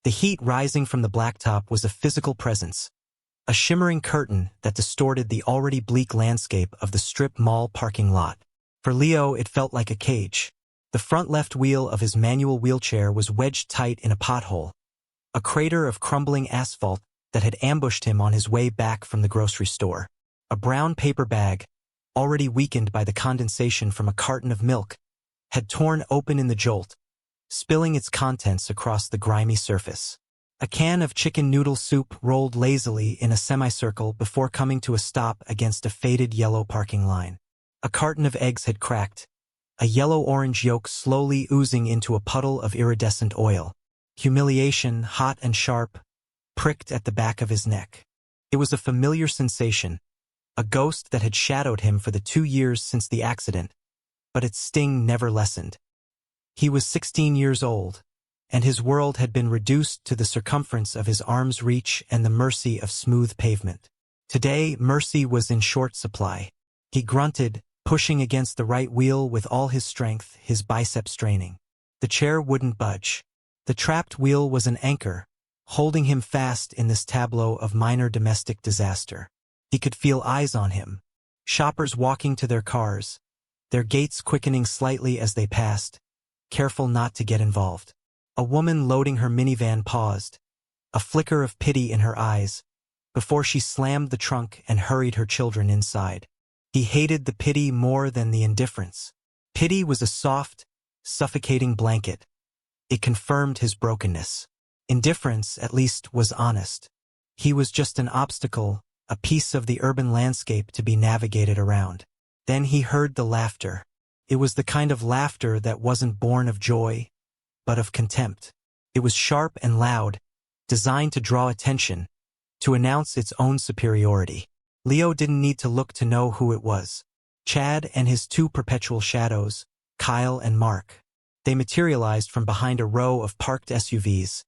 The heat rising from the blacktop was a physical presence, a shimmering curtain that distorted the already bleak landscape of the strip mall parking lot. For Leo, it felt like a cage. The front left wheel of his manual wheelchair was wedged tight in a pothole, a crater of crumbling asphalt that had ambushed him on his way back from the grocery store. A brown paper bag, already weakened by the condensation from a carton of milk, had torn open in the jolt, spilling its contents across the grimy surface. A can of chicken noodle soup rolled lazily in a semicircle before coming to a stop against a faded yellow parking line. A carton of eggs had cracked, a yellow-orange yolk slowly oozing into a puddle of iridescent oil. Humiliation, hot and sharp, pricked at the back of his neck. It was a familiar sensation, a ghost that had shadowed him for the 2 years since the accident, but its sting never lessened. He was 16 years old, and his world had been reduced to the circumference of his arm's reach and the mercy of smooth pavement. Today, mercy was in short supply. He grunted, pushing against the right wheel with all his strength, his biceps straining. The chair wouldn't budge. The trapped wheel was an anchor, holding him fast in this tableau of minor domestic disaster. He could feel eyes on him, shoppers walking to their cars, their gaits quickening slightly as they passed, careful not to get involved. A woman loading her minivan paused, a flicker of pity in her eyes, before she slammed the trunk and hurried her children inside. He hated the pity more than the indifference. Pity was a soft, suffocating blanket. It confirmed his brokenness. Indifference, at least, was honest. He was just an obstacle, a piece of the urban landscape to be navigated around. Then he heard the laughter. It was the kind of laughter that wasn't born of joy, but of contempt. It was sharp and loud, designed to draw attention, to announce its own superiority. Leo didn't need to look to know who it was. Chad and his 2 perpetual shadows, Kyle and Mark. They materialized from behind a row of parked SUVs,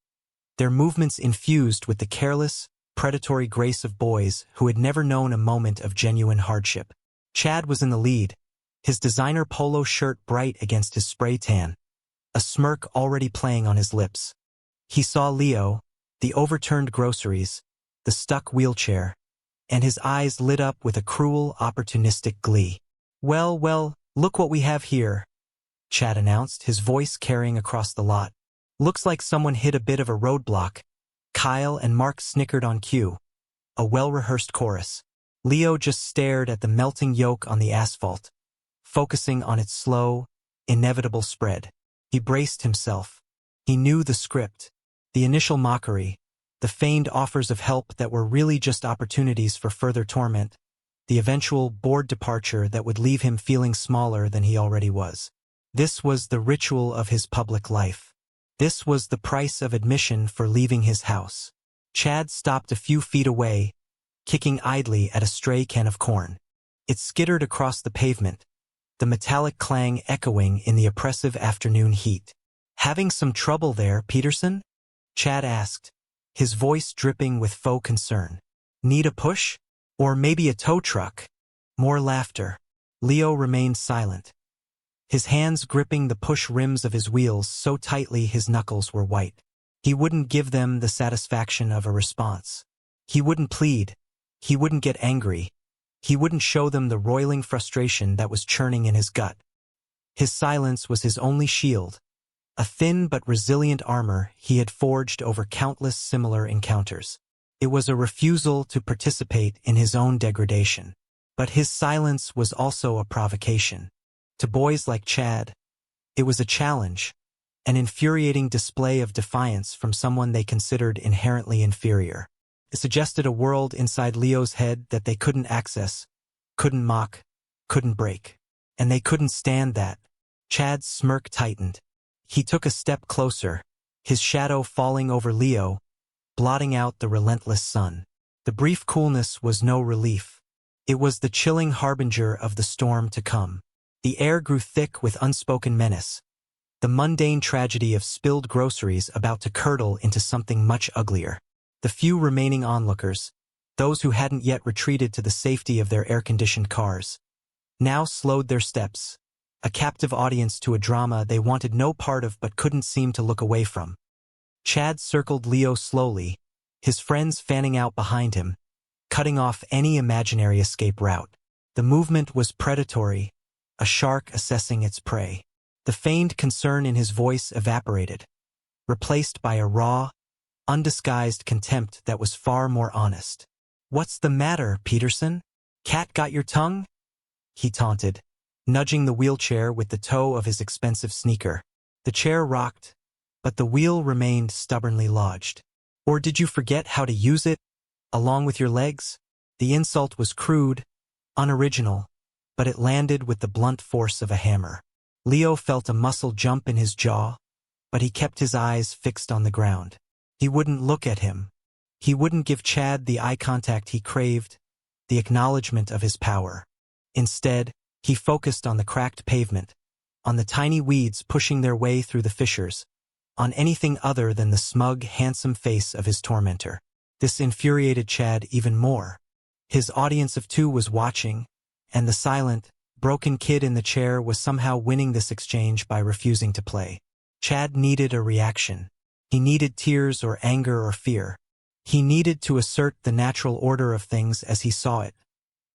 their movements infused with the careless, predatory grace of boys who had never known a moment of genuine hardship. Chad was in the lead, his designer polo shirt bright against his spray tan, a smirk already playing on his lips. He saw Leo, the overturned groceries, the stuck wheelchair, and his eyes lit up with a cruel, opportunistic glee. Well, look what we have here," Chad announced, his voice carrying across the lot. "Looks like someone hit a bit of a roadblock." Kyle and Mark snickered on cue, a well-rehearsed chorus. Leo just stared at the melting yolk on the asphalt, focusing on its slow, inevitable spread. He braced himself. He knew the script, the initial mockery, the feigned offers of help that were really just opportunities for further torment, the eventual bored departure that would leave him feeling smaller than he already was. This was the ritual of his public life. This was the price of admission for leaving his house. Chad stopped a few feet away, kicking idly at a stray can of corn. It skittered across the pavement, the metallic clang echoing in the oppressive afternoon heat. "Having some trouble there, Peterson?" Chad asked, his voice dripping with faux concern. "Need a push? Or maybe a tow truck?" More laughter. Leo remained silent, his hands gripping the push rims of his wheels so tightly his knuckles were white. He wouldn't give them the satisfaction of a response. He wouldn't plead. He wouldn't get angry. He wouldn't show them the roiling frustration that was churning in his gut. His silence was his only shield, a thin but resilient armor he had forged over countless similar encounters. It was a refusal to participate in his own degradation. But his silence was also a provocation. To boys like Chad, it was a challenge, an infuriating display of defiance from someone they considered inherently inferior. It suggested a world inside Leo's head that they couldn't access, couldn't mock, couldn't break. And they couldn't stand that. Chad's smirk tightened. He took a step closer, his shadow falling over Leo, blotting out the relentless sun. The brief coolness was no relief. It was the chilling harbinger of the storm to come. The air grew thick with unspoken menace, the mundane tragedy of spilled groceries about to curdle into something much uglier. The few remaining onlookers, those who hadn't yet retreated to the safety of their air-conditioned cars, now slowed their steps, a captive audience to a drama they wanted no part of but couldn't seem to look away from. Chad circled Leo slowly, his friends fanning out behind him, cutting off any imaginary escape route. The movement was predatory, a shark assessing its prey. The feigned concern in his voice evaporated, replaced by a raw, undisguised contempt that was far more honest. "What's the matter, Peterson? Cat got your tongue?" he taunted, nudging the wheelchair with the toe of his expensive sneaker. The chair rocked, but the wheel remained stubbornly lodged. "Or did you forget how to use it, along with your legs?" The insult was crude, unoriginal, but it landed with the blunt force of a hammer. Leo felt a muscle jump in his jaw, but he kept his eyes fixed on the ground. He wouldn't look at him. He wouldn't give Chad the eye contact he craved, the acknowledgement of his power. Instead, he focused on the cracked pavement, on the tiny weeds pushing their way through the fissures, on anything other than the smug, handsome face of his tormentor. This infuriated Chad even more. His audience of two was watching, and the silent, broken kid in the chair was somehow winning this exchange by refusing to play. Chad needed a reaction. He needed tears or anger or fear. He needed to assert the natural order of things as he saw it,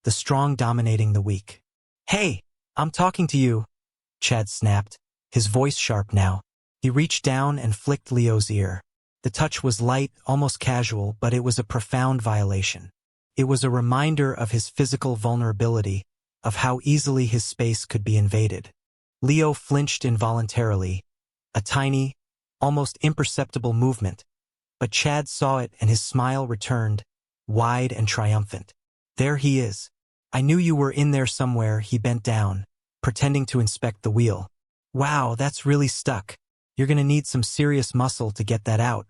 the strong dominating the weak. "Hey, I'm talking to you," Chad snapped, his voice sharp now. He reached down and flicked Leo's ear. The touch was light, almost casual, but it was a profound violation. It was a reminder of his physical vulnerability, of how easily his space could be invaded. Leo flinched involuntarily, a tiny, almost imperceptible movement, but Chad saw it and his smile returned, wide and triumphant. "There he is. I knew you were in there somewhere." He bent down, pretending to inspect the wheel. "Wow, that's really stuck. You're gonna need some serious muscle to get that out."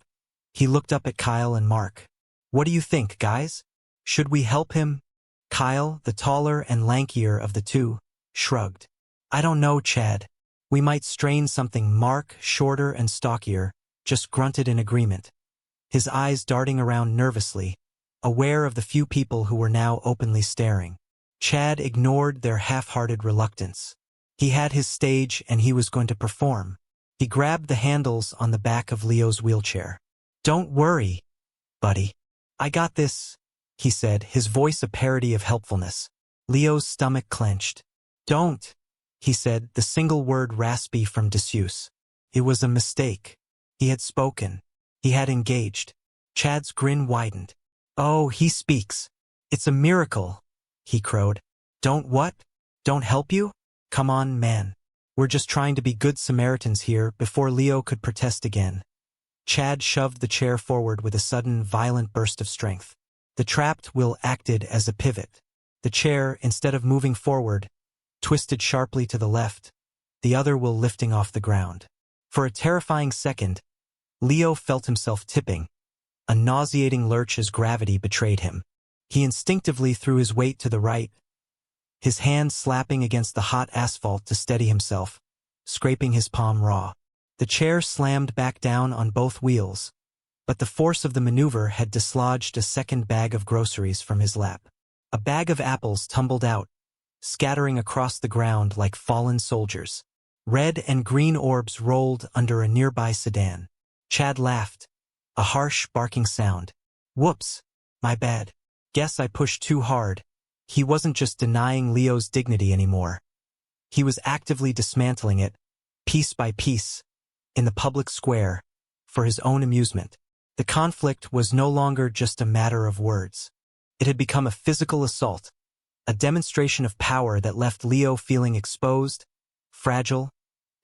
He looked up at Kyle and Mark. "What do you think, guys? Should we help him?" Kyle, the taller and lankier of the two, shrugged. "I don't know, Chad. We might strain something." Mark, shorter and stockier, just grunted in agreement, his eyes darting around nervously, aware of the few people who were now openly staring. Chad ignored their half-hearted reluctance. He had his stage and he was going to perform. He grabbed the handles on the back of Leo's wheelchair. "Don't worry, buddy. I got this," he said, his voice a parody of helpfulness. Leo's stomach clenched. "Don't," he said, the single word raspy from disuse. It was a mistake. He had spoken. He had engaged. Chad's grin widened. "Oh, he speaks. It's a miracle," he crowed. "Don't what? Don't help you? Come on, man. We're just trying to be good Samaritans here." Before Leo could protest again, Chad shoved the chair forward with a sudden, violent burst of strength. The trapped wheel acted as a pivot. The chair, instead of moving forward, twisted sharply to the left, the other wheel lifting off the ground. For a terrifying second, Leo felt himself tipping, a nauseating lurch as gravity betrayed him. He instinctively threw his weight to the right, his hand slapping against the hot asphalt to steady himself, scraping his palm raw. The chair slammed back down on both wheels, but the force of the maneuver had dislodged a second bag of groceries from his lap. A bag of apples tumbled out, scattering across the ground like fallen soldiers. Red and green orbs rolled under a nearby sedan. Chad laughed, a harsh, barking sound. "Whoops, my bad. Guess I pushed too hard." He wasn't just denying Leo's dignity anymore. He was actively dismantling it, piece by piece, in the public square, for his own amusement. The conflict was no longer just a matter of words. It had become a physical assault, a demonstration of power that left Leo feeling exposed, fragile,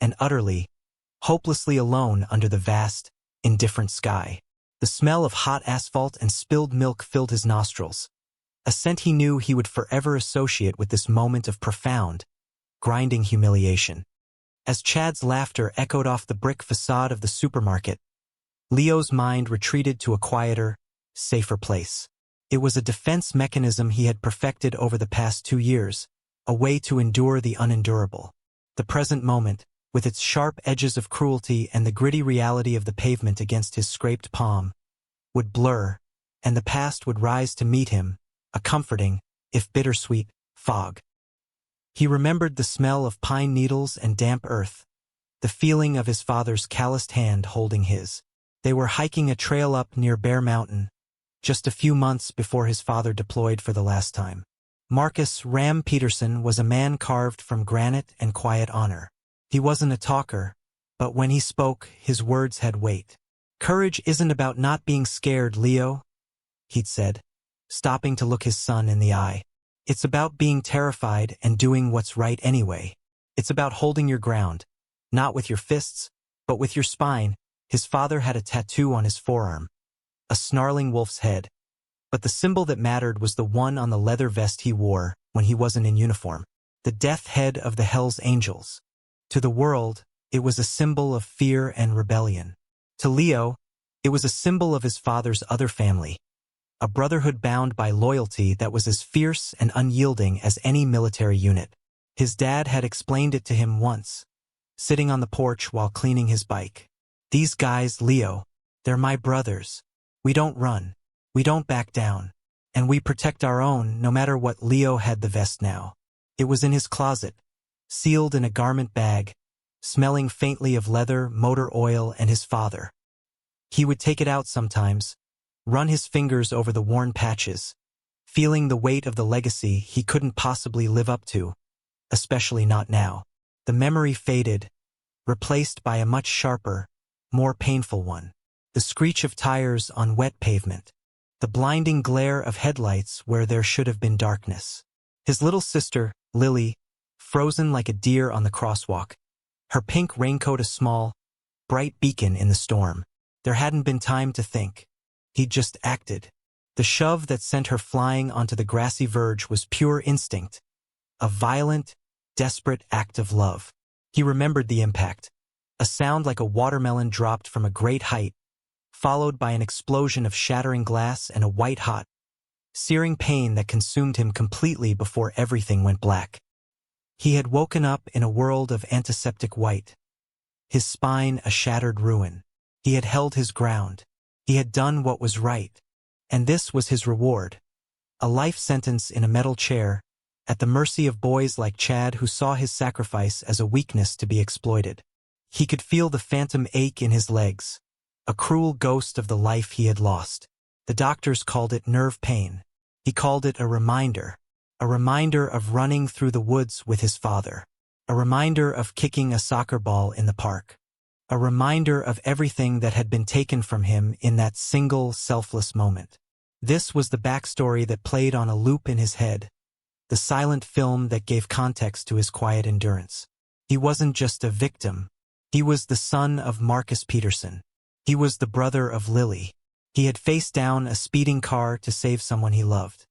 and utterly, hopelessly alone under the vast, indifferent sky. The smell of hot asphalt and spilled milk filled his nostrils, a scent he knew he would forever associate with this moment of profound, grinding humiliation. As Chad's laughter echoed off the brick facade of the supermarket, Leo's mind retreated to a quieter, safer place. It was a defense mechanism he had perfected over the past 2 years, a way to endure the unendurable. The present moment, with its sharp edges of cruelty and the gritty reality of the pavement against his scraped palm, would blur, and the past would rise to meet him, a comforting, if bittersweet, fog. He remembered the smell of pine needles and damp earth, the feeling of his father's calloused hand holding his. They were hiking a trail up near Bear Mountain, just a few months before his father deployed for the last time. Marcus "Ram" Peterson was a man carved from granite and quiet honor. He wasn't a talker, but when he spoke, his words had weight. "Courage isn't about not being scared, Leo," he'd said, stopping to look his son in the eye. "It's about being terrified and doing what's right anyway. It's about holding your ground, not with your fists, but with your spine." His father had a tattoo on his forearm, a snarling wolf's head, but the symbol that mattered was the one on the leather vest he wore when he wasn't in uniform, the death head of the Hell's Angels. To the world, it was a symbol of fear and rebellion. To Leo, it was a symbol of his father's other family, a brotherhood bound by loyalty that was as fierce and unyielding as any military unit. His dad had explained it to him once, sitting on the porch while cleaning his bike. "These guys, Leo, they're my brothers. We don't run. We don't back down. And we protect our own, no matter what." Leo had the vest now. It was in his closet, sealed in a garment bag, smelling faintly of leather, motor oil, and his father. He would take it out sometimes, run his fingers over the worn patches, feeling the weight of the legacy he couldn't possibly live up to, especially not now. The memory faded, replaced by a much sharper, more painful one. The screech of tires on wet pavement. The blinding glare of headlights where there should have been darkness. His little sister, Lily, frozen like a deer on the crosswalk. Her pink raincoat a small, bright beacon in the storm. There hadn't been time to think. He'd just acted. The shove that sent her flying onto the grassy verge was pure instinct. A violent, desperate act of love. He remembered the impact. A sound like a watermelon dropped from a great height, followed by an explosion of shattering glass and a white-hot, searing pain that consumed him completely before everything went black. He had woken up in a world of antiseptic white, his spine a shattered ruin. He had held his ground. He had done what was right. And this was his reward. A life sentence in a metal chair, at the mercy of boys like Chad who saw his sacrifice as a weakness to be exploited. He could feel the phantom ache in his legs, a cruel ghost of the life he had lost. The doctors called it nerve pain. He called it a reminder of running through the woods with his father, a reminder of kicking a soccer ball in the park, a reminder of everything that had been taken from him in that single, selfless moment. This was the backstory that played on a loop in his head, the silent film that gave context to his quiet endurance. He wasn't just a victim. He was the son of Marcus Peterson. He was the brother of Lily. He had faced down a speeding car to save someone he loved.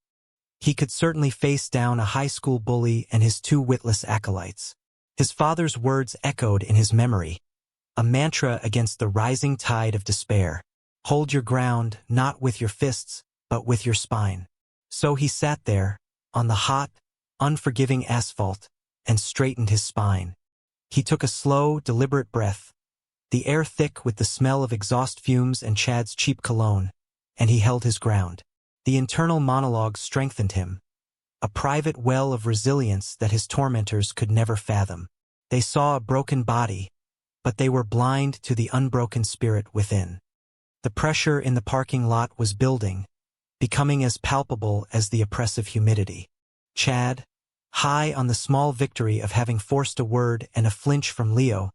He could certainly face down a high school bully and his two witless acolytes. His father's words echoed in his memory, a mantra against the rising tide of despair. Hold your ground, not with your fists, but with your spine. So he sat there, on the hot, unforgiving asphalt, and straightened his spine. He took a slow, deliberate breath, the air thick with the smell of exhaust fumes and Chad's cheap cologne, and he held his ground. The internal monologue strengthened him, a private well of resilience that his tormentors could never fathom. They saw a broken body, but they were blind to the unbroken spirit within. The pressure in the parking lot was building, becoming as palpable as the oppressive humidity. Chad, high on the small victory of having forced a word and a flinch from Leo,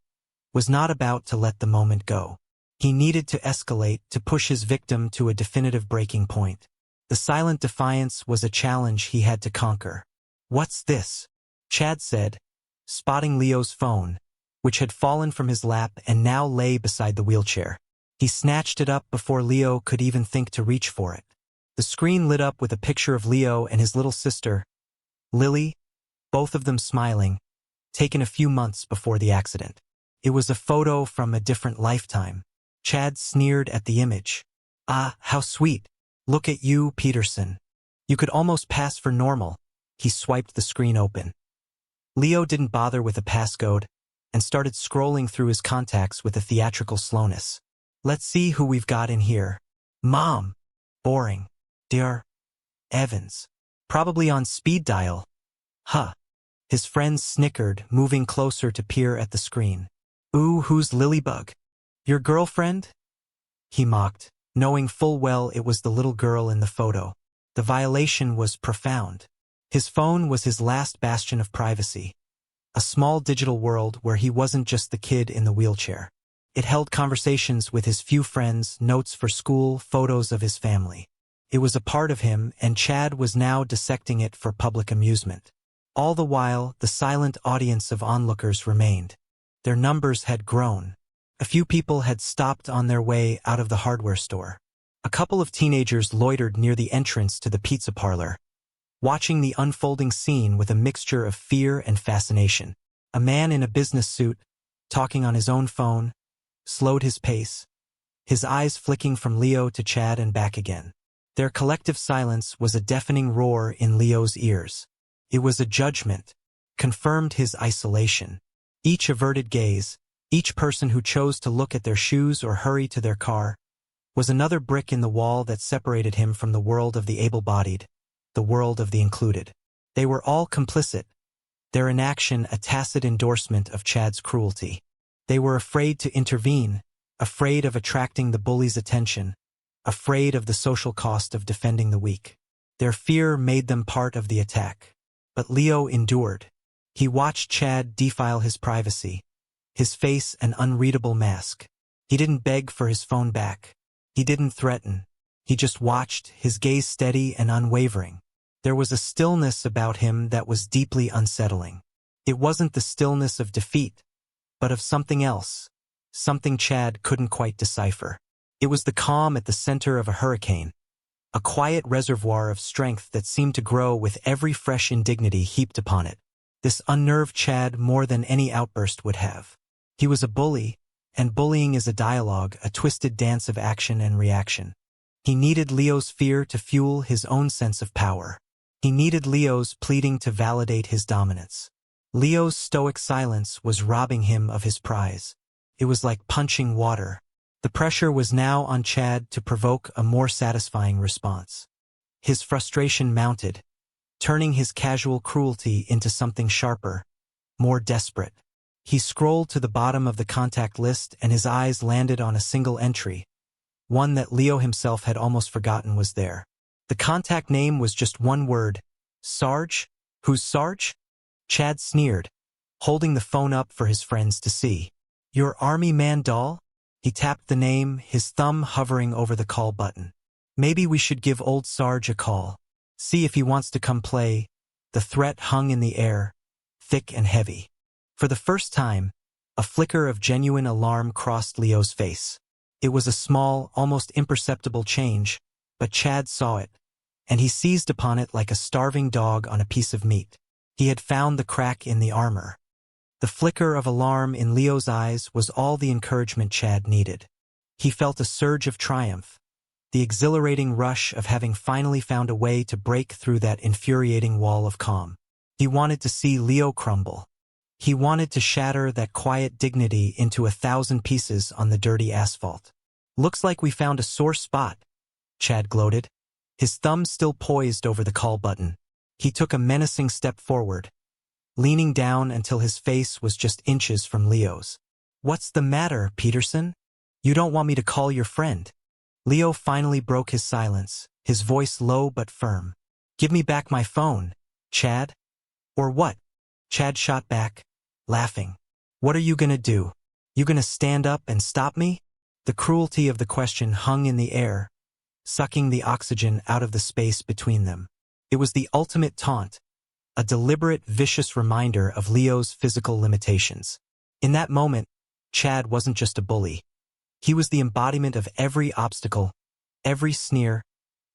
was not about to let the moment go. He needed to escalate to push his victim to a definitive breaking point. The silent defiance was a challenge he had to conquer. "What's this?" Chad said, spotting Leo's phone, which had fallen from his lap and now lay beside the wheelchair. He snatched it up before Leo could even think to reach for it. The screen lit up with a picture of Leo and his little sister, Lily, both of them smiling, taken a few months before the accident. It was a photo from a different lifetime. Chad sneered at the image. "Ah, how sweet. Look at you, Peterson. You could almost pass for normal." He swiped the screen open. Leo didn't bother with a passcode and started scrolling through his contacts with a theatrical slowness. "Let's see who we've got in here. Mom. Boring. Dear Evans. Probably on speed dial. Huh." His friends snickered, moving closer to peer at the screen. "Ooh, who's Lilybug? Your girlfriend?" he mocked, knowing full well it was the little girl in the photo. The violation was profound. His phone was his last bastion of privacy. A small digital world where he wasn't just the kid in the wheelchair. It held conversations with his few friends, notes for school, photos of his family. It was a part of him, and Chad was now dissecting it for public amusement. All the while, the silent audience of onlookers remained. Their numbers had grown. A few people had stopped on their way out of the hardware store. A couple of teenagers loitered near the entrance to the pizza parlor, watching the unfolding scene with a mixture of fear and fascination. A man in a business suit, talking on his own phone, slowed his pace, his eyes flicking from Leo to Chad and back again. Their collective silence was a deafening roar in Leo's ears. It was a judgment, confirmed his isolation. Each averted gaze, each person who chose to look at their shoes or hurry to their car, was another brick in the wall that separated him from the world of the able-bodied, the world of the included. They were all complicit, their inaction a tacit endorsement of Chad's cruelty. They were afraid to intervene, afraid of attracting the bully's attention, afraid of the social cost of defending the weak. Their fear made them part of the attack. But Leo endured. He watched Chad defile his privacy, his face an unreadable mask. He didn't beg for his phone back. He didn't threaten. He just watched, his gaze steady and unwavering. There was a stillness about him that was deeply unsettling. It wasn't the stillness of defeat, but of something else, something Chad couldn't quite decipher. It was the calm at the center of a hurricane, a quiet reservoir of strength that seemed to grow with every fresh indignity heaped upon it. This unnerved Chad more than any outburst would have. He was a bully, and bullying is a dialogue, a twisted dance of action and reaction. He needed Leo's fear to fuel his own sense of power. He needed Leo's pleading to validate his dominance. Leo's stoic silence was robbing him of his prize. It was like punching water. The pressure was now on Chad to provoke a more satisfying response. His frustration mounted, turning his casual cruelty into something sharper, more desperate. He scrolled to the bottom of the contact list and his eyes landed on a single entry, one that Leo himself had almost forgotten was there. The contact name was just one word, Sarge. Who's Sarge? Chad sneered, holding the phone up for his friends to see. Your army man doll? He tapped the name, his thumb hovering over the call button. Maybe we should give old Sarge a call. See if he wants to come play. The threat hung in the air, thick and heavy. For the first time, a flicker of genuine alarm crossed Leo's face. It was a small, almost imperceptible change, but Chad saw it, and he seized upon it like a starving dog on a piece of meat. He had found the crack in the armor. The flicker of alarm in Leo's eyes was all the encouragement Chad needed. He felt a surge of triumph, the exhilarating rush of having finally found a way to break through that infuriating wall of calm. He wanted to see Leo crumble. He wanted to shatter that quiet dignity into 1,000 pieces on the dirty asphalt. Looks like we found a sore spot, Chad gloated, his thumb still poised over the call button. He took a menacing step forward, leaning down until his face was just inches from Leo's. What's the matter, Peterson? You don't want me to call your friend? Leo finally broke his silence, his voice low but firm. Give me back my phone, Chad. Or what? Chad shot back, laughing. What are you gonna do? You gonna stand up and stop me? The cruelty of the question hung in the air, sucking the oxygen out of the space between them. It was the ultimate taunt, a deliberate, vicious reminder of Leo's physical limitations. In that moment, Chad wasn't just a bully. He was the embodiment of every obstacle, every sneer,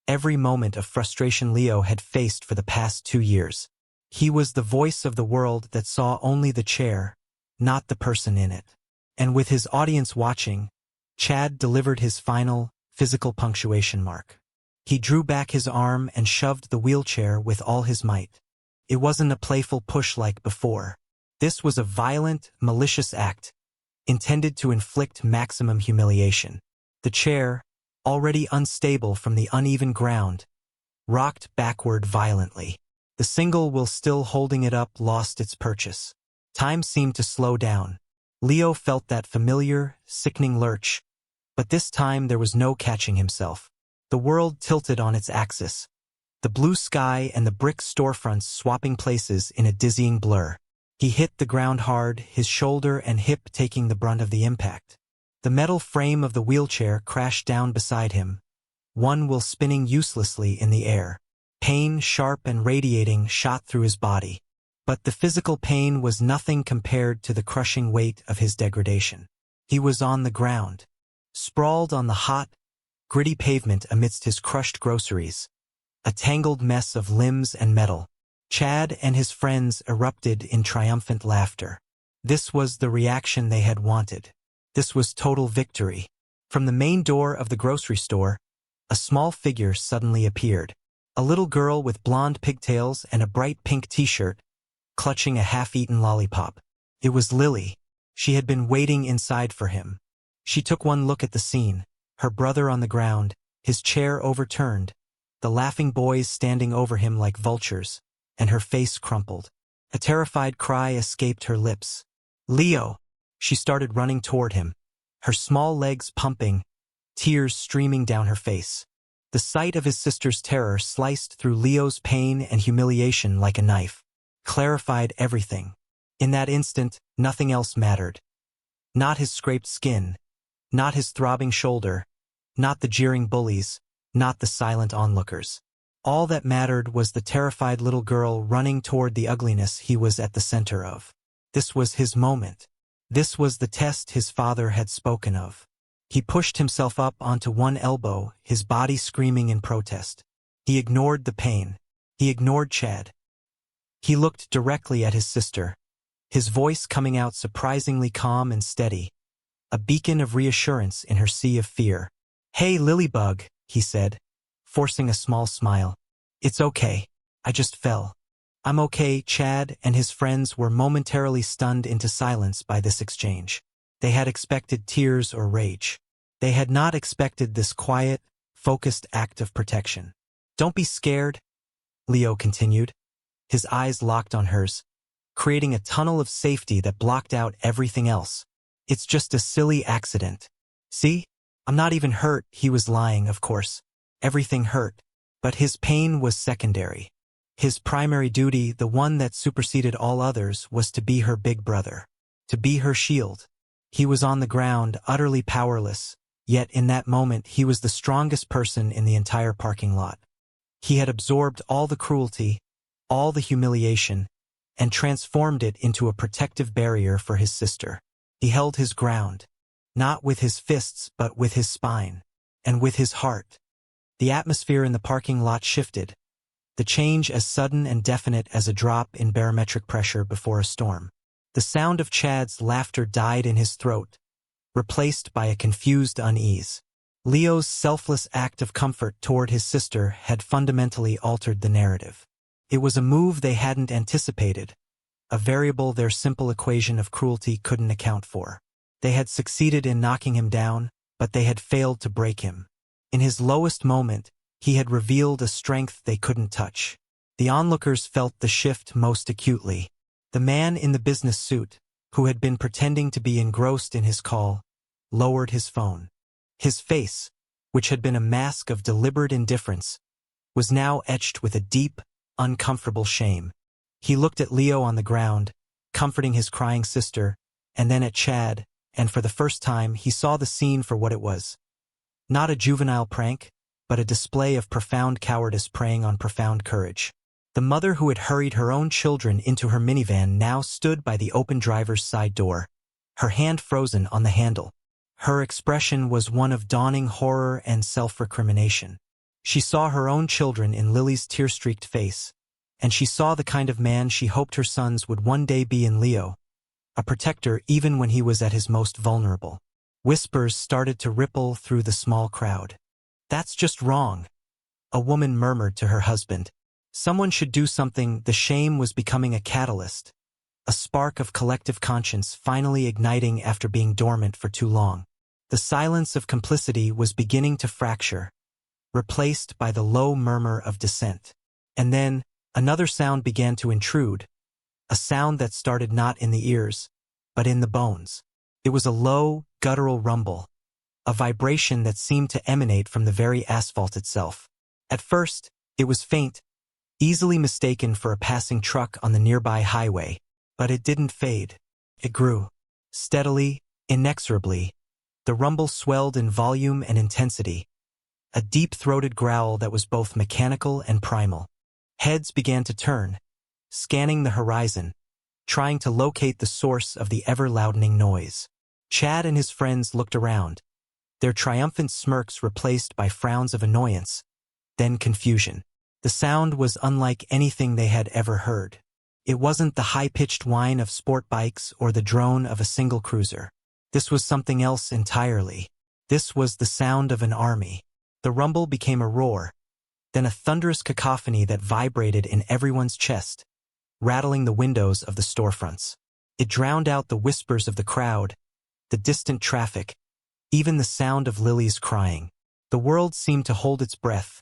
every moment of frustration Leo had faced for the past 2 years. He was the voice of the world that saw only the chair, not the person in it. And with his audience watching, Chad delivered his final, physical punctuation mark. He drew back his arm and shoved the wheelchair with all his might. It wasn't a playful push like before. This was a violent, malicious act, intended to inflict maximum humiliation. The chair, already unstable from the uneven ground, rocked backward violently. The single wheel still holding it up lost its purchase. Time seemed to slow down. Leo felt that familiar, sickening lurch, But this time there was no catching himself. The world tilted on its axis, the blue sky and the brick storefronts swapping places in a dizzying blur. He hit the ground hard, his shoulder and hip taking the brunt of the impact. The metal frame of the wheelchair crashed down beside him, one wheel spinning uselessly in the air. Pain, sharp and radiating, shot through his body. But the physical pain was nothing compared to the crushing weight of his degradation. He was on the ground, sprawled on the hot, gritty pavement amidst his crushed groceries, a tangled mess of limbs and metal. Chad and his friends erupted in triumphant laughter. This was the reaction they had wanted. This was total victory. From the main door of the grocery store, a small figure suddenly appeared. A little girl with blonde pigtails and a bright pink t-shirt, clutching a half-eaten lollipop. It was Lily. She had been waiting inside for him. She took one look at the scene, her brother on the ground, his chair overturned, the laughing boys standing over him like vultures, and her face crumpled. A terrified cry escaped her lips. "Leo!" She started running toward him, her small legs pumping, tears streaming down her face. The sight of his sister's terror sliced through Leo's pain and humiliation like a knife, clarified everything. In that instant, nothing else mattered. Not his scraped skin, not his throbbing shoulder, not the jeering bullies, not the silent onlookers. All that mattered was the terrified little girl running toward the ugliness he was at the center of. This was his moment. This was the test his father had spoken of. He pushed himself up onto one elbow, his body screaming in protest. He ignored the pain. He ignored Chad. He looked directly at his sister, his voice coming out surprisingly calm and steady, a beacon of reassurance in her sea of fear. "Hey, Lilybug," he said, forcing a small smile. "It's okay. I just fell." "I'm okay." Chad and his friends were momentarily stunned into silence by this exchange. They had expected tears or rage. They had not expected this quiet, focused act of protection. "Don't be scared," Leo continued, his eyes locked on hers, creating a tunnel of safety that blocked out everything else. "It's just a silly accident. See? I'm not even hurt." He was lying, of course. Everything hurt. But his pain was secondary. His primary duty, the one that superseded all others, was to be her big brother, to be her shield. He was on the ground, utterly powerless, yet in that moment he was the strongest person in the entire parking lot. He had absorbed all the cruelty, all the humiliation, and transformed it into a protective barrier for his sister. He held his ground, not with his fists but with his spine, and with his heart. The atmosphere in the parking lot shifted, the change as sudden and definite as a drop in barometric pressure before a storm. The sound of Chad's laughter died in his throat, replaced by a confused unease. Leo's selfless act of comfort toward his sister had fundamentally altered the narrative. It was a move they hadn't anticipated, a variable their simple equation of cruelty couldn't account for. They had succeeded in knocking him down, but they had failed to break him. In his lowest moment, he had revealed a strength they couldn't touch. The onlookers felt the shift most acutely. The man in the business suit, who had been pretending to be engrossed in his call, lowered his phone. His face, which had been a mask of deliberate indifference, was now etched with a deep, uncomfortable shame. He looked at Leo on the ground, comforting his crying sister, and then at Chad, and for the first time he saw the scene for what it was. Not a juvenile prank, but a display of profound cowardice preying on profound courage. The mother who had hurried her own children into her minivan now stood by the open driver's side door, her hand frozen on the handle. Her expression was one of dawning horror and self-recrimination. She saw her own children in Lily's tear-streaked face, and she saw the kind of man she hoped her sons would one day be in Leo, a protector even when he was at his most vulnerable. Whispers started to ripple through the small crowd. "That's just wrong," a woman murmured to her husband. Someone should do something. The shame was becoming a catalyst, a spark of collective conscience finally igniting after being dormant for too long. The silence of complicity was beginning to fracture, replaced by the low murmur of dissent. And then, another sound began to intrude, a sound that started not in the ears, but in the bones. It was a low, guttural rumble, a vibration that seemed to emanate from the very asphalt itself. At first, it was faint, easily mistaken for a passing truck on the nearby highway, but it didn't fade. It grew. Steadily, inexorably. The rumble swelled in volume and intensity, a deep-throated growl that was both mechanical and primal. Heads began to turn, scanning the horizon, trying to locate the source of the ever-loudening noise. Chad and his friends looked around, their triumphant smirks replaced by frowns of annoyance, then confusion. The sound was unlike anything they had ever heard. It wasn't the high-pitched whine of sport bikes or the drone of a single cruiser. This was something else entirely. This was the sound of an army. The rumble became a roar, then a thunderous cacophony that vibrated in everyone's chest, rattling the windows of the storefronts. It drowned out the whispers of the crowd, the distant traffic, even the sound of Lily's crying. The world seemed to hold its breath,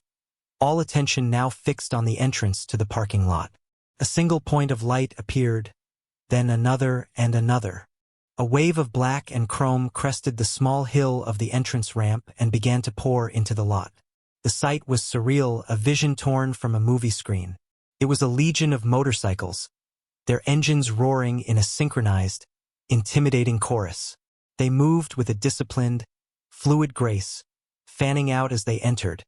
all attention now fixed on the entrance to the parking lot. A single point of light appeared, then another and another. A wave of black and chrome crested the small hill of the entrance ramp and began to pour into the lot. The sight was surreal, a vision torn from a movie screen. It was a legion of motorcycles, their engines roaring in a synchronized, intimidating chorus. They moved with a disciplined, fluid grace, fanning out as they entered,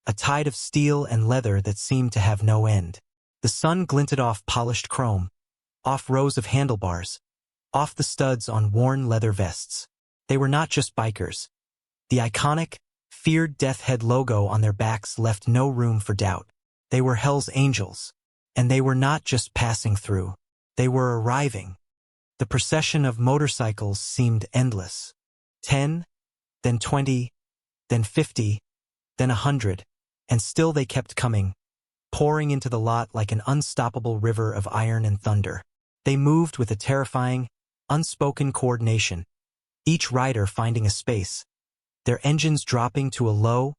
a tide of steel and leather that seemed to have no end. The sun glinted off polished chrome, off rows of handlebars, off the studs on worn leather vests. They were not just bikers. The iconic, feared Death Head logo on their backs left no room for doubt. They were Hell's Angels. And they were not just passing through. They were arriving. The procession of motorcycles seemed endless. 10, then 20, then 50, then 100, and still they kept coming, pouring into the lot like an unstoppable river of iron and thunder. They moved with a terrifying, unspoken coordination, each rider finding a space, their engines dropping to a low,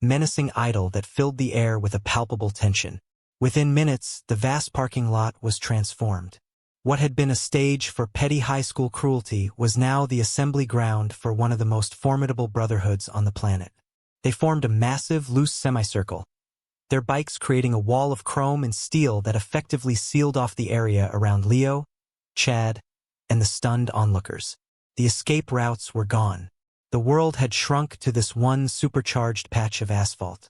menacing idle that filled the air with a palpable tension. Within minutes, the vast parking lot was transformed. What had been a stage for petty high school cruelty was now the assembly ground for one of the most formidable brotherhoods on the planet. They formed a massive, loose semicircle, their bikes creating a wall of chrome and steel that effectively sealed off the area around Leo, Chad, and the stunned onlookers. The escape routes were gone. The world had shrunk to this one supercharged patch of asphalt.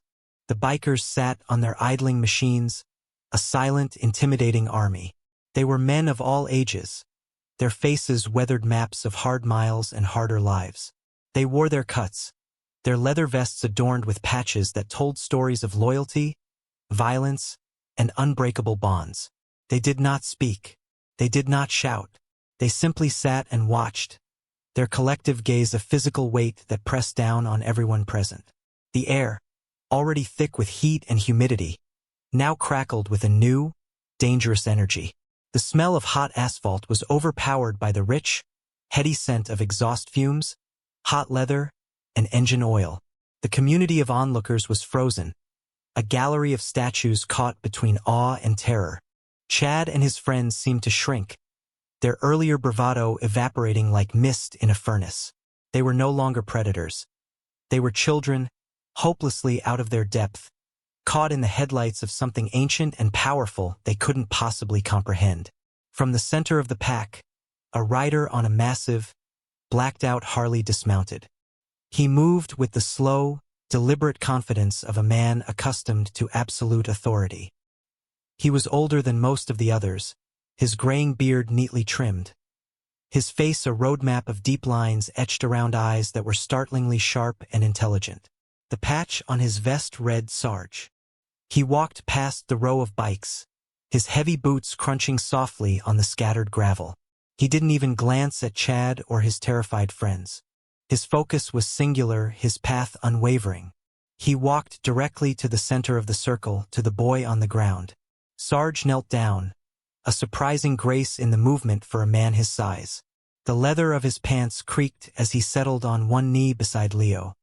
The bikers sat on their idling machines, a silent, intimidating army. They were men of all ages, their faces weathered maps of hard miles and harder lives. They wore their cuts, their leather vests adorned with patches that told stories of loyalty, violence, and unbreakable bonds. They did not speak. They did not shout. They simply sat and watched, their collective gaze a physical weight that pressed down on everyone present. The air, already thick with heat and humidity, now crackled with a new, dangerous energy. The smell of hot asphalt was overpowered by the rich, heady scent of exhaust fumes, hot leather, and engine oil. The community of onlookers was frozen, a gallery of statues caught between awe and terror. Chad and his friends seemed to shrink, their earlier bravado evaporating like mist in a furnace. They were no longer predators. They were children, hopelessly out of their depth, caught in the headlights of something ancient and powerful they couldn't possibly comprehend. From the center of the pack, a rider on a massive, blacked-out Harley dismounted. He moved with the slow, deliberate confidence of a man accustomed to absolute authority. He was older than most of the others, his graying beard neatly trimmed, his face a roadmap of deep lines etched around eyes that were startlingly sharp and intelligent. The patch on his vest read Sarge. He walked past the row of bikes, his heavy boots crunching softly on the scattered gravel. He didn't even glance at Chad or his terrified friends. His focus was singular, his path unwavering. He walked directly to the center of the circle, to the boy on the ground. Sarge knelt down, a surprising grace in the movement for a man his size. The leather of his pants creaked as he settled on one knee beside Leo.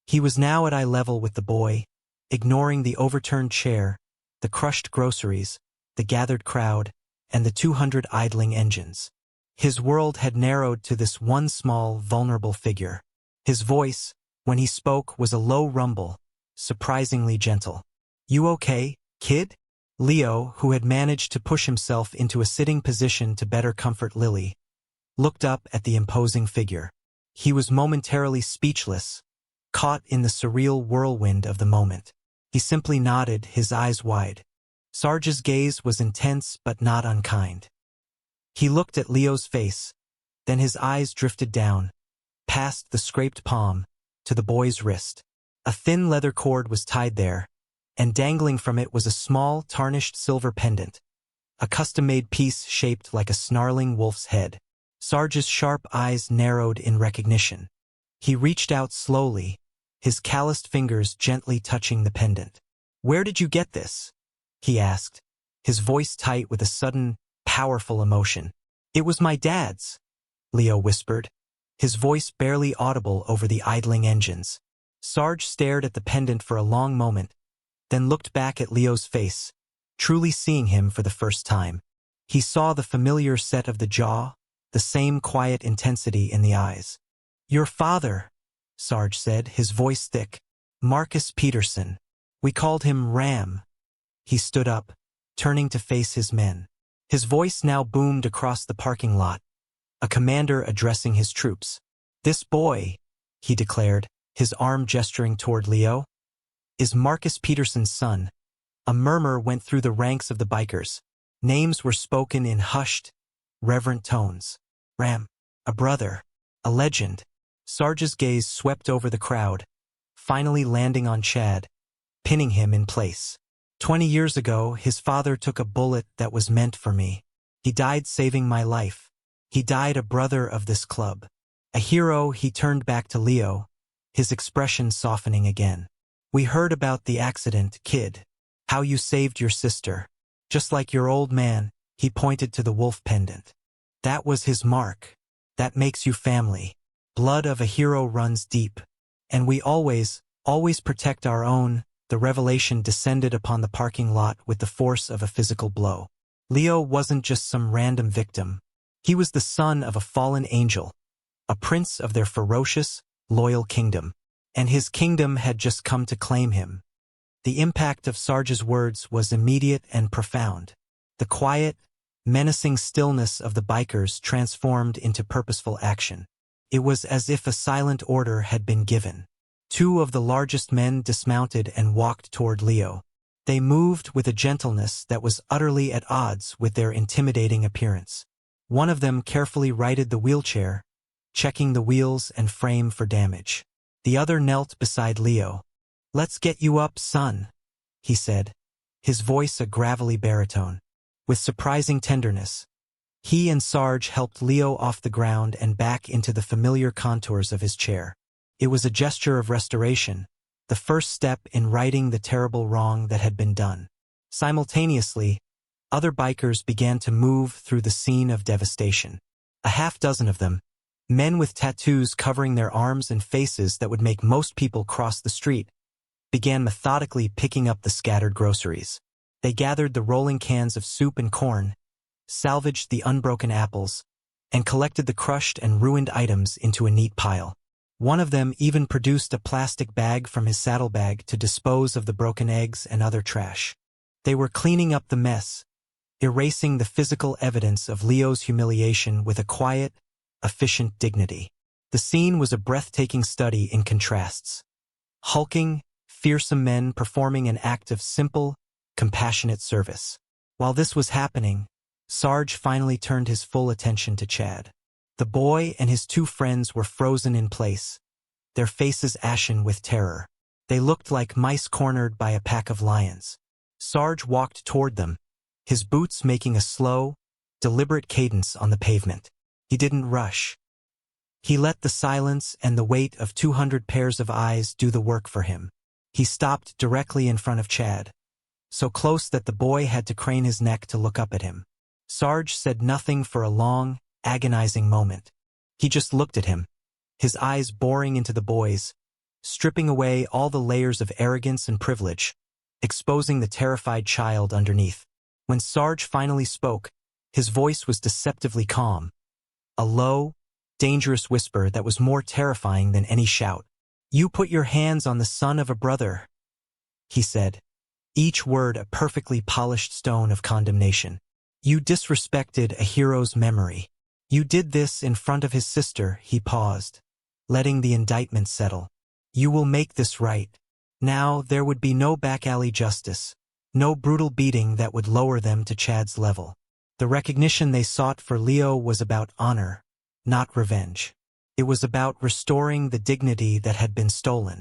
He was now at eye level with the boy, ignoring the overturned chair, the crushed groceries, the gathered crowd, and the 200 idling engines. His world had narrowed to this one small, vulnerable figure. His voice, when he spoke, was a low rumble, surprisingly gentle. "You okay, kid?" Leo, who had managed to push himself into a sitting position to better comfort Lily, looked up at the imposing figure. He was momentarily speechless, caught in the surreal whirlwind of the moment. He simply nodded, his eyes wide. Sarge's gaze was intense but not unkind. He looked at Leo's face, then his eyes drifted down, past the scraped palm, to the boy's wrist. A thin leather cord was tied there, and dangling from it was a small, tarnished silver pendant, a custom-made piece shaped like a snarling wolf's head. Sarge's sharp eyes narrowed in recognition. He reached out slowly, his calloused fingers gently touching the pendant. "Where did you get this?" he asked, his voice tight with a sudden, powerful emotion. "It was my dad's," Leo whispered, his voice barely audible over the idling engines. Sarge stared at the pendant for a long moment, then looked back at Leo's face, truly seeing him for the first time. He saw the familiar set of the jaw, the same quiet intensity in the eyes. "Your father," Sarge said, his voice thick. "Marcus Peterson. We called him Ram." He stood up, turning to face his men. His voice now boomed across the parking lot, a commander addressing his troops. "This boy," he declared, his arm gesturing toward Leo, "is Marcus Peterson's son." A murmur went through the ranks of the bikers. Names were spoken in hushed, reverent tones. Ram, a brother, a legend. Sarge's gaze swept over the crowd, finally landing on Chad, pinning him in place. 20 years ago, his father took a bullet that was meant for me. He died saving my life. He died a brother of this club. A hero. He turned back to Leo, his expression softening again. "We heard about the accident, kid. How you saved your sister. Just like your old man," he pointed to the wolf pendant. "That was his mark. That makes you family. Blood of a hero runs deep. And we always protect our own." The revelation descended upon the parking lot with the force of a physical blow. Leo wasn't just some random victim. He was the son of a fallen angel, a prince of their ferocious, loyal kingdom. And his kingdom had just come to claim him. The impact of Sarge's words was immediate and profound. The quiet, menacing stillness of the bikers transformed into purposeful action. It was as if a silent order had been given. 2 of the largest men dismounted and walked toward Leo. They moved with a gentleness that was utterly at odds with their intimidating appearance. One of them carefully righted the wheelchair, checking the wheels and frame for damage. The other knelt beside Leo. "Let's get you up, son," he said, his voice a gravelly baritone. With surprising tenderness, he and Sarge helped Leo off the ground and back into the familiar contours of his chair. It was a gesture of restoration, the first step in righting the terrible wrong that had been done. Simultaneously, other bikers began to move through the scene of devastation. A half-dozen of them, men with tattoos covering their arms and faces that would make most people cross the street, began methodically picking up the scattered groceries. They gathered the rolling cans of soup and corn, salvaged the unbroken apples, and collected the crushed and ruined items into a neat pile. One of them even produced a plastic bag from his saddlebag to dispose of the broken eggs and other trash. They were cleaning up the mess, erasing the physical evidence of Leo's humiliation with a quiet, efficient dignity. The scene was a breathtaking study in contrasts. Hulking, fearsome men performing an act of simple, compassionate service. While this was happening, Sarge finally turned his full attention to Chad. The boy and his 2 friends were frozen in place, their faces ashen with terror. They looked like mice cornered by a pack of lions. Sarge walked toward them, his boots making a slow, deliberate cadence on the pavement. He didn't rush. He let the silence and the weight of 200 pairs of eyes do the work for him. He stopped directly in front of Chad, so close that the boy had to crane his neck to look up at him. Sarge said nothing for a long, agonizing moment. He just looked at him, his eyes boring into the boy's, stripping away all the layers of arrogance and privilege, exposing the terrified child underneath. When Sarge finally spoke, his voice was deceptively calm, a low, dangerous whisper that was more terrifying than any shout. "You put your hands on the son of a brother," he said, each word a perfectly polished stone of condemnation. "You disrespected a hero's memory. You did this in front of his sister." He paused, letting the indictment settle. "You will make this right. Now there would be no back-alley justice, no brutal beating that would lower them to Chad's level." The recognition they sought for Leo was about honor, not revenge. It was about restoring the dignity that had been stolen.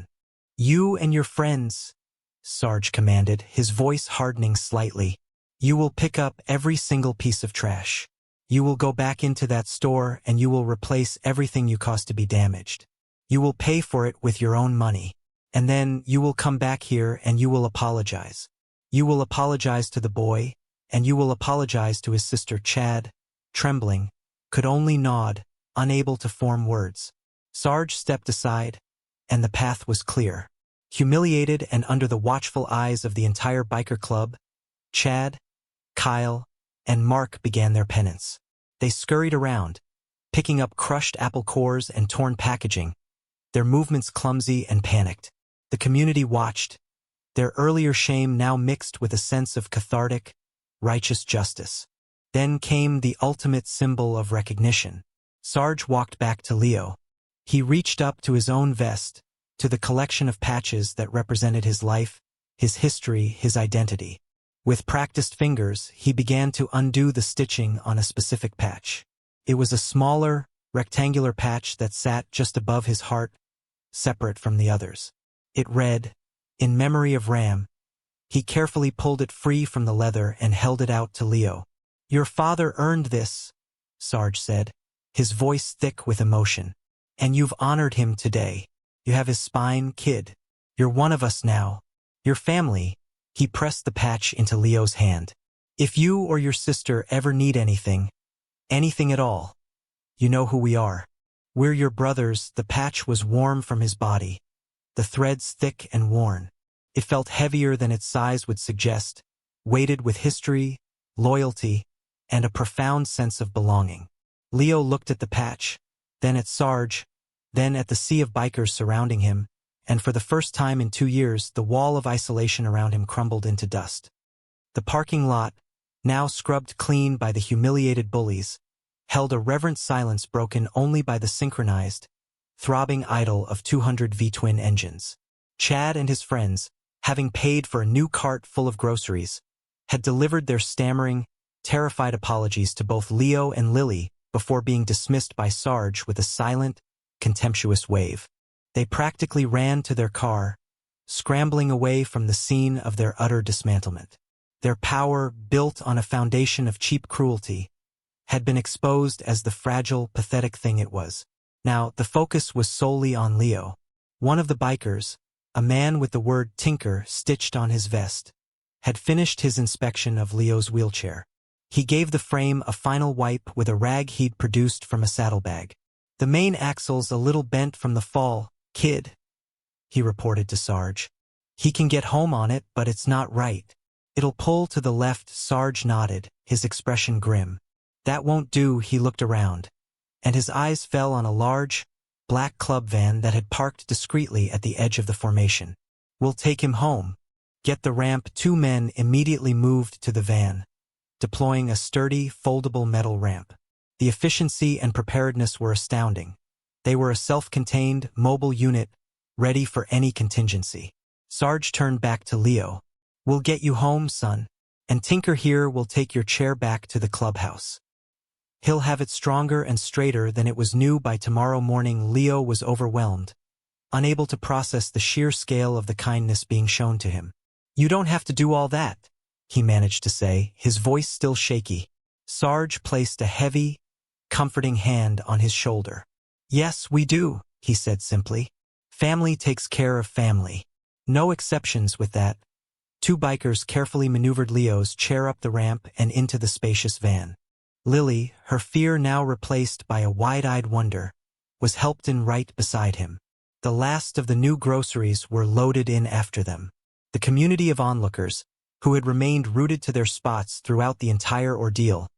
"You and your friends," Sarge commanded, his voice hardening slightly. "You will pick up every single piece of trash. You will go back into that store and you will replace everything you caused to be damaged. You will pay for it with your own money. And then you will come back here and you will apologize. You will apologize to the boy, and you will apologize to his sister." Chad, trembling, could only nod, unable to form words. Sarge stepped aside, and the path was clear. Humiliated and under the watchful eyes of the entire biker club, Chad, Kyle, and Mark began their penance. They scurried around, picking up crushed apple cores and torn packaging, their movements clumsy and panicked. The community watched, their earlier shame now mixed with a sense of cathartic, righteous justice. Then came the ultimate symbol of recognition. Sarge walked back to Leo. He reached up to his own vest, to the collection of patches that represented his life, his history, his identity. With practiced fingers, he began to undo the stitching on a specific patch. It was a smaller, rectangular patch that sat just above his heart, separate from the others. It read, "In memory of Ram." He carefully pulled it free from the leather and held it out to Leo. "Your father earned this," Sarge said, his voice thick with emotion. "And you've honored him today. You have his spine, kid. You're one of us now. Your family." He pressed the patch into Leo's hand. "If you or your sister ever need anything at all, you know who we are. We're your brothers." The patch was warm from his body, the threads thick and worn. It felt heavier than its size would suggest, weighted with history, loyalty, and a profound sense of belonging. Leo looked at the patch, then at Sarge, then at the sea of bikers surrounding him, and for the first time in 2 years the wall of isolation around him crumbled into dust. The parking lot, now scrubbed clean by the humiliated bullies, held a reverent silence broken only by the synchronized, throbbing idle of 200 V-twin engines. Chad and his friends, having paid for a new cart full of groceries, had delivered their stammering, terrified apologies to both Leo and Lily before being dismissed by Sarge with a silent, contemptuous wave. They practically ran to their car, scrambling away from the scene of their utter dismantlement. Their power, built on a foundation of cheap cruelty, had been exposed as the fragile, pathetic thing it was. Now, the focus was solely on Leo. One of the bikers, a man with the word Tinker stitched on his vest, had finished his inspection of Leo's wheelchair. He gave the frame a final wipe with a rag he'd produced from a saddlebag. "The main axle's a little bent from the fall, kid," he reported to Sarge. "He can get home on it, but it's not right. It'll pull to the left." Sarge nodded, his expression grim. "That won't do." He looked around, and his eyes fell on a large, black club van that had parked discreetly at the edge of the formation. "We'll take him home. Get the ramp." 2 men immediately moved to the van, deploying a sturdy, foldable metal ramp. The efficiency and preparedness were astounding. They were a self-contained, mobile unit, ready for any contingency. Sarge turned back to Leo. "We'll get you home, son. And Tinker here will take your chair back to the clubhouse. He'll have it stronger and straighter than it was new by tomorrow morning." Leo was overwhelmed, unable to process the sheer scale of the kindness being shown to him. "You don't have to do all that," he managed to say, his voice still shaky. Sarge placed a heavy, comforting hand on his shoulder. "Yes, we do," he said simply. "Family takes care of family. No exceptions with that." 2 bikers carefully maneuvered Leo's chair up the ramp and into the spacious van. Lily, her fear now replaced by a wide-eyed wonder, was helped in right beside him. The last of the new groceries were loaded in after them. The community of onlookers, who had remained rooted to their spots throughout the entire ordeal,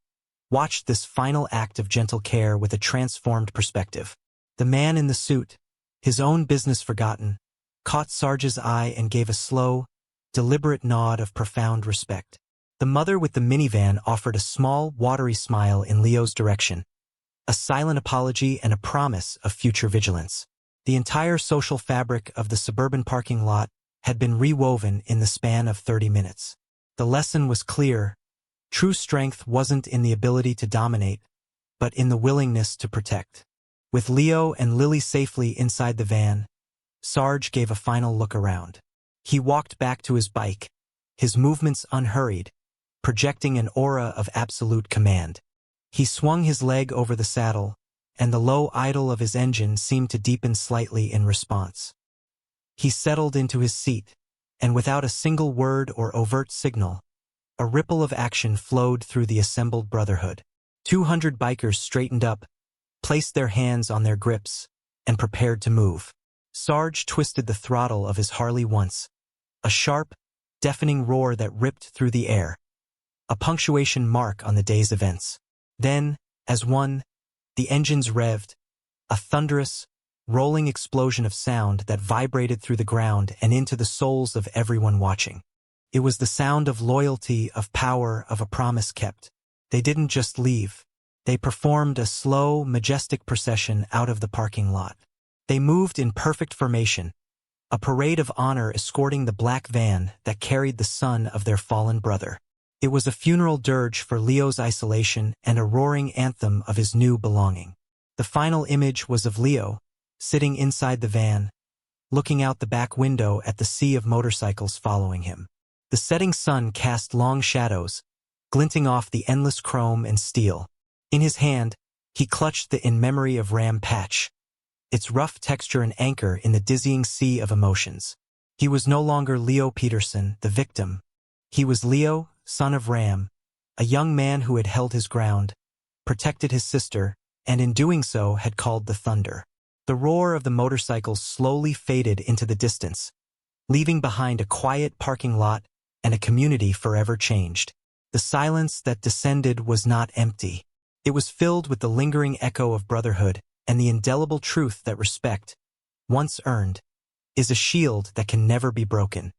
watched this final act of gentle care with a transformed perspective. The man in the suit, his own business forgotten, caught Sarge's eye and gave a slow, deliberate nod of profound respect. The mother with the minivan offered a small, watery smile in Leo's direction, a silent apology and a promise of future vigilance. The entire social fabric of the suburban parking lot had been rewoven in the span of 30 minutes. The lesson was clear. True strength wasn't in the ability to dominate, but in the willingness to protect. With Leo and Lily safely inside the van, Sarge gave a final look around. He walked back to his bike, his movements unhurried, projecting an aura of absolute command. He swung his leg over the saddle, and the low idle of his engine seemed to deepen slightly in response. He settled into his seat, and without a single word or overt signal, a ripple of action flowed through the assembled brotherhood. 200 bikers straightened up, placed their hands on their grips, and prepared to move. Sarge twisted the throttle of his Harley once, a sharp, deafening roar that ripped through the air, a punctuation mark on the day's events. Then, as one, the engines revved, a thunderous, rolling explosion of sound that vibrated through the ground and into the souls of everyone watching. It was the sound of loyalty, of power, of a promise kept. They didn't just leave. They performed a slow, majestic procession out of the parking lot. They moved in perfect formation, a parade of honor escorting the black van that carried the son of their fallen brother. It was a funeral dirge for Leo's isolation and a roaring anthem of his new belonging. The final image was of Leo, sitting inside the van, looking out the back window at the sea of motorcycles following him. The setting sun cast long shadows, glinting off the endless chrome and steel. In his hand, he clutched the In Memory of Ram patch, its rough texture an anchor in the dizzying sea of emotions. He was no longer Leo Peterson, the victim. He was Leo, son of Ram, a young man who had held his ground, protected his sister, and in doing so had called the thunder. The roar of the motorcycles slowly faded into the distance, leaving behind a quiet parking lot and a community forever changed. The silence that descended was not empty. It was filled with the lingering echo of brotherhood and the indelible truth that respect, once earned, is a shield that can never be broken.